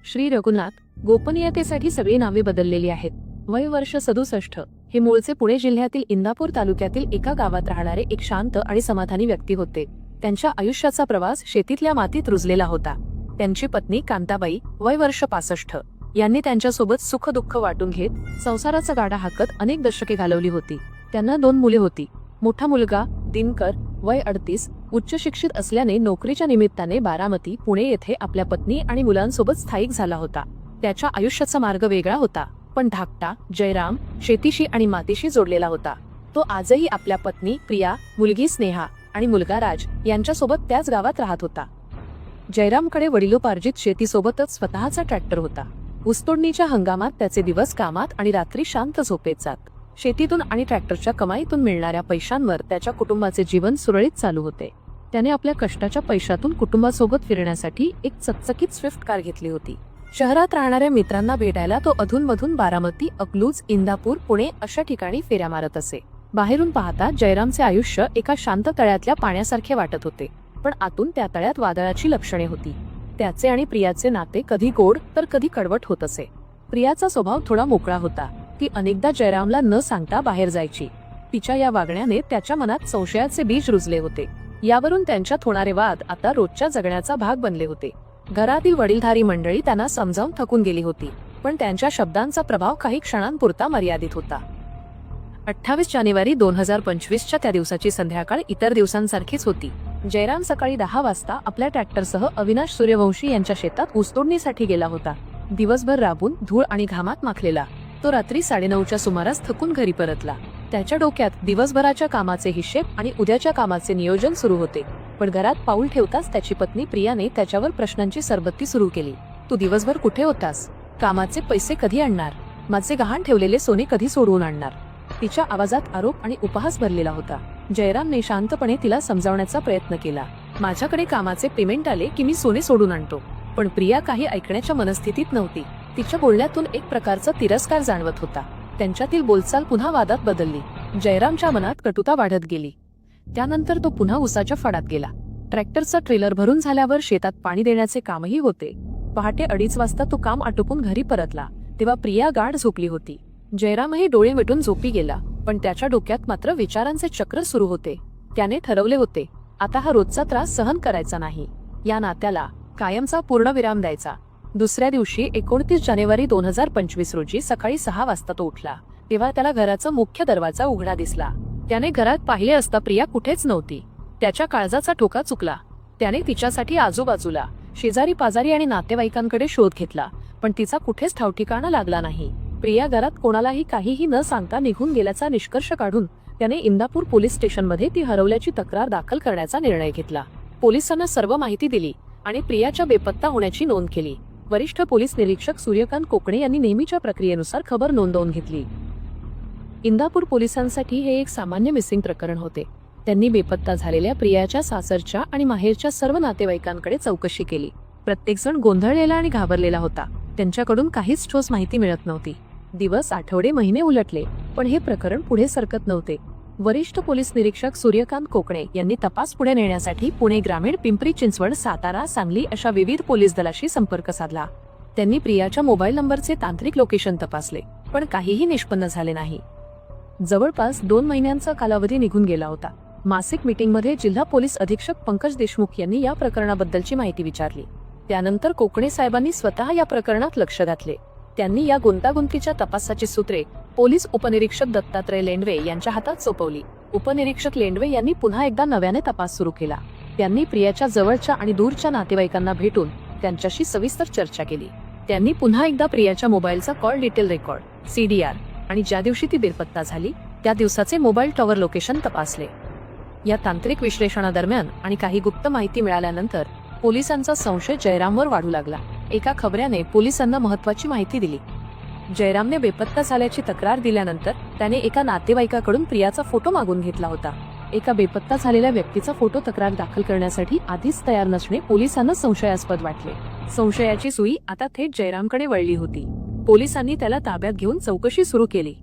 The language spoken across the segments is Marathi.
श्री रघुनाथ. गोपनीयतेसाठी सगळी नावे बदललेली आहेत. वय वर्ष 67. हे मूळचे पुणे जिल्ह्यातील इंदापूर तालुक्यातील एका गावात राहणारे एक शांत आणि समाधानी व्यक्ती होते. त्यांच्या आयुष्याचा प्रवास शेतीतल्या मातीत रुजलेला होता. त्यांची पत्नी कांताबाई, वय वर्ष 65, यांनी त्यांच्यासोबत सुख दुःख वाटून घेत संसाराचा गाडा हाकत अनेक दशके घालवली होती. त्यांना 2 मुले होती. मोठा मुलगा दिनकर, वय 38, उच्च शिक्षित असल्याने नोकरीच्या निमित्ताने बारामती, पुणे येथे आपल्या पत्नी आणि मुलांसोबत स्थायिक झाला होता. त्याच्या आयुष्याचा मार्ग वेगळा होता, पण धाकटा जयराम शेतीशी आणि मातीशी जोडलेला होता. तो आजही आपल्या पत्नी प्रिया, मुलगी स्नेहा आणि मुलगा राज यांच्यासोबत त्याच गावात राहत होता. जयरामकडे वडिलोपार्जित शेतीसोबतच स्वतःचा ट्रॅक्टर होता. ऊसतोडणीच्या हंगामात त्याचे दिवस कामात आणि रात्री शांत झोपेत जात. शेतीतून आणि ट्रॅक्टरच्या कमाईतून मिळणाऱ्या पैशांवर त्याच्या कुटुंबाचे जीवन सुरळीत चालू होते. त्याने आपल्या कष्टाच्या पैशातून कुटुंबासोबत फिरण्यासाठी एक चकचकीत स्विफ्ट कार घेतली होती. शहरात राहणाऱ्या मित्रांना भेटायला तो अधूनमधून बारामती, अकलूज, इंदापूर, पुणे अशा ठिकाणी फेऱ्या मारत असे. बाहेरून पाहता जयरामचे आयुष्य एका शांत तळ्यातल्या पाण्यासारखे वाटत होते, पण आतून त्या तळ्यात वादळाची लक्षणे होती. त्याचे आणि प्रियाचे नाते कधी गोड तर कधी कडवट होत असे. प्रियाचा स्वभाव थोडा मोकळा होता. ती अनेकदा जयरामला न सांगता बाहेर जायची. तिच्या या वागण्याने त्याच्या मनात संशयाचे बीज रुजले होते. यावरून त्यांच्यात होणारे वाद आता रोजच्या जगण्याचा भाग बनले होते. घरातील वडीलधारी मंडळी त्यांना समजावून थकून गेली होती, पण त्यांच्या शब्दांचा प्रभाव काही क्षणांपुरता मर्यादित होता. 28 जानेवारी 2025च्या त्या दिवसाची संध्याकाळ इतर दिवसांसारखीच होती. जयराम सकाळी 10 वाजता आपल्या ट्रॅक्टरसह अविनाश सूर्यवंशी यांच्या शेतात ऊसतोडणीसाठी गेला होता. दिवसभर राबून धूळ आणि घामात माखलेला तो रात्री 9:30च्या सुमारास थकून घरी परतला. त्याच्या डोक्यात दिवसभराच्या कामाचे हिशेब आणि उद्याच्या कामाचे नियोजन सुरू होते. पण घरात पाऊल ठेवताच त्याची पत्नी प्रियाने त्याच्यावर प्रश्नांची सरबत्ती सुरू केली. तू दिवसभर कुठे होतास? कामाचे पैसे कधी आणणार? माझे गहाण ठेवलेले सोने कधी सोडवून आणणार? तिच्या आवाजात आरोप आणि उपहास भरलेला होता. जयरामने शांतपणे तिला समजावण्याचा प्रयत्न केला. माझ्याकडे कामाचे पेमेंट आले की मी सोने सोडून आणतो. पण प्रिया काही ऐकण्याच्या मनस्थितीत नव्हती. तिच्या बोलण्यातून एक प्रकारचा तिरस्कार जाणवत होता. त्यांच्यातील बोलचाल पुन्हा वादात बदलली. जयरामच्या मनात कटुता वाढत गेली. त्यानंतर तो पुन्हा उसाच्या फडात गेला. ट्रॅक्टरचा ट्रेलर भरून झाल्यावर शेतात पाणी देण्याचे कामही होते. पहाटे 2:30 वाजता तो काम आटोपून घरी परतला तेव्हा प्रिया गाढ झोपली होती. जयरामही डोळे मिटून झोपी गेला, पण त्याच्या डोक्यात मात्र विचारांचे चक्र सुरू होते. त्याने ठरवले होते, आता हा रोजचा त्रास सहन करायचा नाही. या नात्याला कायमचा पूर्णविराम द्यायचा. दुसऱ्या दिवशी 29 जानेवारी 2025 रोजी सकाळी 6 वाजता तो उठला तेव्हा त्याला घराचा मुख्य दरवाजा उघडा दिसला. त्याने घरात पाहिले असता प्रिया कुठेच नव्हती. त्याच्या काळजाचा ठोका चुकला. त्याने तिच्यासाठी आजूबाजूला, शेजारी पाजारी आणि नातेवाईकांकडे शोध घेतला, पण तिचा कुठेच ठावठिकाणा लागला नाही. प्रिया घरात कोणालाही काहीही न सांगता निघून गेल्याचा निष्कर्ष काढून त्याने इंदापूर पोलीस स्टेशनमध्ये ती हरवल्याची तक्रार दाखल करण्याचा निर्णय घेतला. पोलिसांना सर्व माहिती दिली आणि प्रियाच्या बेपत्ता होण्याची नोंद केली. वरिष्ठ पोलीस निरीक्षक सूर्यकांत कोकणे यांनी नेहमीच्या प्रक्रियेनुसार खबर नोंदवून घेतली. इंदापूर पोलिसांसाठी हे एक सामान्य मिसिंग प्रकरण होते. त्यांनी बेपत्ता झालेल्या प्रियाच्या सासरच्या आणि माहेरच्या सर्व नातेवाईकांकडे चौकशी केली. प्रत्येकजण गोंधळलेला आणि घाबरलेला होता. त्यांच्याकडून काहीच ठोस माहिती मिळत नव्हती. दिवस, आठवडे, महिने उलटले, पण हे प्रकरण पुढे सरकत नव्हते. वरिष्ठ पोलीस निरीक्षक सूर्यकांत कोकणे यांनी तपास पुढे नेण्यासाठी पुणे ग्रामीण, पिंपरी चिंचवड, सातारा, सांगली अशा विविध पोलीस दलाशी संपर्क साधला. त्यांनी प्रियाच्या मोबाईल नंबरचे तांत्रिक लोकेशन तपासले, पण काहीही निष्पन्न झाले नाही. जवळपास 2 महिन्यांचा कालावधी निघून गेला होता. मासिक मीटिंगमध्ये जिल्हा पोलीस अधीक्षक पंकज देशमुख यांनी या प्रकरणाबद्दलची माहिती विचारली. त्यानंतर कोकणे साहेबांनी स्वतः या प्रकरणात लक्ष घातले. त्यांनी या गुंतागुंतीच्या तपासाची सूत्रे पोलीस उपनिरीक्षक दत्तात्रय लेंडवे यांच्या हातात सोपवली. उपनिरीक्षक लेंडवे यांनी पुन्हा एकदा नव्याने तपास सुरू केला. त्यांनी प्रियाच्या जवळच्या आणि दूरच्या नातेवाईकांना भेटून त्यांच्याशी सविस्तर चर्चा केली. त्यांनी पुन्हा एकदा प्रियाच्या मोबाईलचा कॉल डिटेल रेकॉर्ड, CDR आणि ज्या दिवशी ती बेपत्ता झाली त्या दिवसाचे मोबाईल टॉवर लोकेशन तपासले. या तांत्रिक विश्लेषणादरम्यान आणि काही गुप्त माहिती मिळाल्यानंतर पोलिसांचा संशय जयरामवर वाढू लागला. एका खबऱ्याने पोलिसांना महत्त्वाची माहिती दिली. जयरामने बेपत्ता झाल्याची तक्रार दिल्यानंतर त्याने एका नातेवाईकाकडून प्रियाचा फोटो मागून घेतला होता. एका बेपत्ता झालेल्या व्यक्तीचा फोटो तक्रार दाखल करण्यासाठी आधीच तयार नसणे पोलिसांना संशयास्पद वाटले. संशयाची सुई आता थेट जयरामकडे वळली होती. पोलिसांनी त्याला ताब्यात घेऊन चौकशी सुरू केली.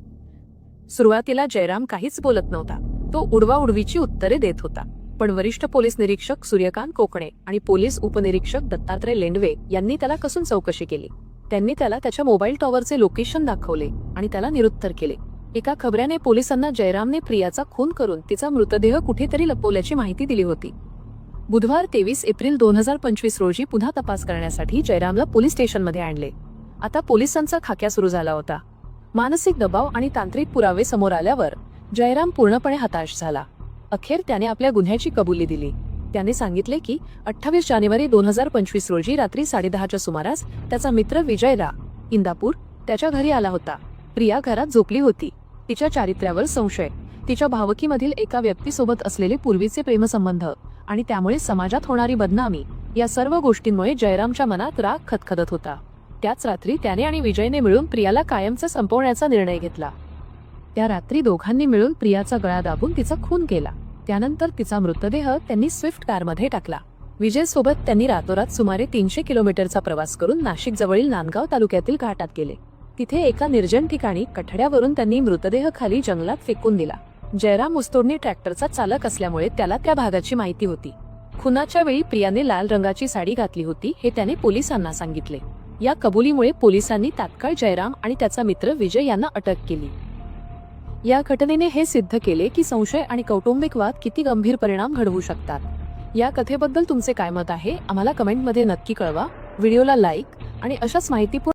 सुरुवातीला जयराम काहीच बोलत नव्हता. तो उडवाउडवीची उत्तरे देत होता. पण वरिष्ठ पोलीस निरीक्षक सूर्यकांत कोकणे आणि पोलीस उपनिरीक्षक दत्तात्रय लेंडवे यांनी त्याला कसून चौकशी केली. त्यांनी त्याला त्याच्या मोबाईल टॉवरचे लोकेशन दाखवले आणि त्याला निरुत्तर केले. एका खबऱ्याने पोलिसांना जयरामने प्रियाचा खून करून तिचा मृतदेह कुठेतरी लपवल्याची माहिती दिली होती. बुधवार 23 एप्रिल 2025 रोजी पुन्हा तपास करण्यासाठी जयरामला पोलीस स्टेशनमध्ये आणले. आता पोलिसांचा खाक्या सुरू झाला होता. मानसिक दबाव आणि तांत्रिक पुरावे समोर आल्यावर जयराम पूर्णपणे हताश झाला. अखेर त्याने आपल्या गुन्ह्याची कबुली दिली. त्याने सांगितले की 28 जानेवारी 2025 रोजी रात्री 10:30च्या सुमारास त्याचा मित्र विजय रा इंदापूर त्याच्या घरी आला होता. प्रिया घरात झोपली होती. तिच्या चारित्र्यावर संशय, तिच्या भावकीमधील एका व्यक्तीसोबत असलेले पूर्वीचे प्रेमसंबंध आणि त्यामुळे समाजात होणारी बदनामी या सर्व गोष्टींमुळे जयरामच्या मनात राग खदखदत होता. त्याच रात्री त्याने आणि विजयने मिळून प्रियाला कायमचं संपवण्याचा निर्णय घेतला. त्या रात्री दोघांनी मिळून प्रियाचा गळा दाबून तिचा खून केला. त्यानंतर तिचा मृतदेह त्यांनी स्विफ्ट कारमध्ये टाकला. विजय सोबत त्यांनी रातोरात सुमारे 300 किलोमीटरचा प्रवास करून नाशिक जवळील नांदगाव तालुक्यातील घाटात गेले. तिथे एका निर्जन ठिकाणी कठड्यावरून त्यांनी मृतदेह खाली जंगलात फेकून दिला. जयराम ऊसतोडणी ट्रॅक्टरचा चालक असल्यामुळे त्याला त्या भागाची माहिती होती. खुनाच्या वेळी प्रियाने लाल रंगाची साडी घातली होती हे त्याने पोलिसांना सांगितले. या कबुलीमुळे पोलिसांनी तात्काळ जयराम आणि त्याचा मित्र विजय यांना अटक केली. या घटनेने हे सिद्ध केले की संशय आणि कौटुंबिक वाद किती गंभीर परिणाम घडवू शकतात. या कथेबद्दल तुमचे काय मत आहे आम्हाला कमेंटमध्ये नक्की कळवा. व्हिडिओला लाईक आणि अशाच माहितीपूर्ण